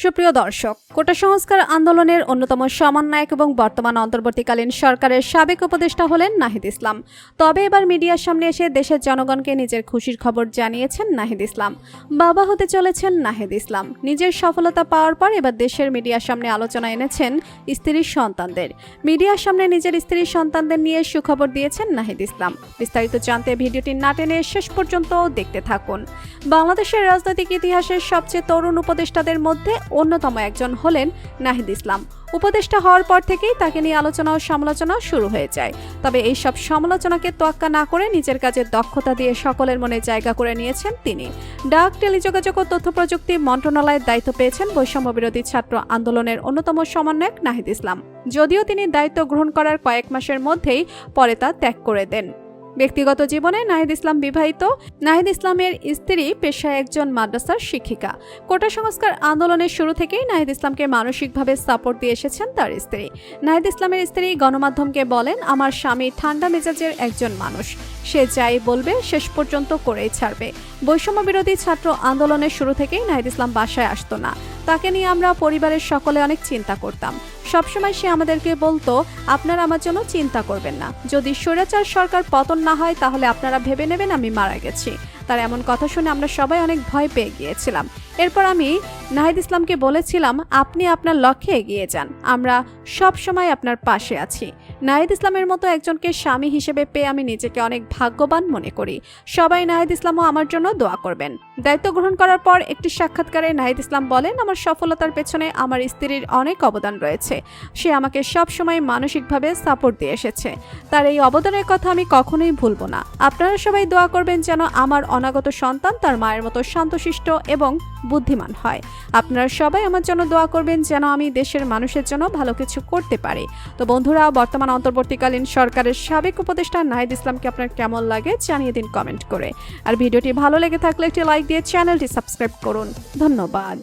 সুপ্রিয় দর্শক, কোটা সংস্কার আন্দোলনের অন্যতম সমন্বয়ক এবং বর্তমান অন্তর্বর্তীকালীন সরকারের সাবেক উপদেষ্টা হলেন নাহিদ ইসলাম। তবে এবার মিডিয়ার সামনে এসে দেশের জনগণকে নিজের খুশির খবর জানিয়েছেন নাহিদ ইসলাম। বাবা হতে চলেছেন নাহিদ ইসলাম। নিজের সফলতা পাওয়ার পর এবার দেশের মিডিয়ার সামনে আলোচনা এনেছেন স্ত্রীর সন্তানদের। মিডিয়ার সামনে নিজের স্ত্রীর সন্তানদের নিয়ে সুখবর দিয়েছেন নাহিদ ইসলাম। বিস্তারিত জানতে ভিডিওটি না টেনে শেষ পর্যন্ত দেখতে থাকুন। বাংলাদেশের রাজনৈতিক ইতিহাসের সবচেয়ে তরুণ উপদেষ্টাদের মধ্যে অন্যতম একজন হলেন নাহিদ ইসলাম। উপদেষ্টা হওয়ার পর থেকেই তাকে নিয়ে আলোচনা ও সমালোচনা শুরু হয়ে যায়। তবে এই সব সমালোচনাকে তোয়াক্কা না করে নিজের কাজের দক্ষতা দিয়ে সকলের মনে জায়গা করে নিয়েছেন তিনি। ডাক, টেলিযোগাযোগ ও তথ্য প্রযুক্তি মন্ত্রণালয়ের দায়িত্ব পেয়েছেন বৈষম্য বিরোধী ছাত্র আন্দোলনের অন্যতম সমন্বয়ক নাহিদ ইসলাম। যদিও তিনি দায়িত্ব গ্রহণ করার কয়েক মাসের মধ্যেই পরে তা ত্যাগ করে দেন। ব্যক্তিগত জীবনে নাহিদ ইসলাম বিবাহিত। নাহিদ ইসলামের স্ত্রী পেশায় একজন মাদ্রাসার শিক্ষিকা। কোটা সংস্কার আন্দোলনের শুরু থেকেই নাহিদ ইসলামকে মানসিকভাবে সাপোর্ট দিয়ে এসেছেন তার স্ত্রী। নাহিদ ইসলামের স্ত্রী গণমাধ্যমকে বলেন, আমার স্বামী ঠান্ডা মেজাজের একজন মানুষ, সে যাই বলবে শেষ পর্যন্ত করেই ছাড়বে। বৈষম্য বিরোধী ছাত্র আন্দোলনের শুরু থেকেই নাহিদ ইসলাম বাসায় আসতো না। তাকে নিয়ে আমরা পরিবারের সকলে অনেক চিন্তা করতাম। সবসময় সে আমাদেরকে বলতো, আপনারা আমার জন্য চিন্তা করবেন না, যদি স্বৈরাচার সরকার পতন না হয় তাহলে আপনারা ভেবে নেবেন আমি মারা গেছি। তার এমন কথা শুনে আমরা সবাই অনেক ভয় পেয়ে গিয়েছিলাম। এরপর আমি নাহিদ ইসলামকে বলেছিলাম, আপনি আপনার লক্ষ্যে এগিয়ে যান, আমরা সব সময় আপনার পাশে আছি। নাহিদ ইসলামের মতো একজনকে স্বামী হিসেবে পেয়ে আমি নিজেকে অনেক ভাগ্যবান মনে করি। সবাই নাহিদ ইসলামও আমার জন্য দোয়া করবেন। দায়িত্ব গ্রহণ করার পর একটি সাক্ষাৎকারে নাহিদ ইসলাম বলেন, আমার সফলতার পেছনে আমার স্ত্রীর অনেক অবদান রয়েছে। সে আমাকে সব সময় মানসিকভাবে সাপোর্ট দিয়ে এসেছে। তার এই অবদানের কথা আমি কখনোই ভুলব না। আপনারা সবাই দোয়া করবেন যেন আমার অনাগত সন্তান তার মায়ের মতো শান্তশিষ্ট এবং বুদ্ধিমান হয়। আপনারা সবাই আমার জন্য দোয়া করবেন যেন আমি দেশের মানুষের জন্য ভালো কিছু করতে পারি। তো বন্ধুরা, বর্তমান অন্তর্বর্তীকালীন সরকারের সাবেক উপদেষ্টা নাহিদ ইসলামকে আপনার কেমন লাগে জানিয়ে দিন কমেন্ট করে। আর ভিডিওটি ভালো লেগে থাকলে একটি লাইক দিয়ে চ্যানেলটি সাবস্ক্রাইব করুন। ধন্যবাদ।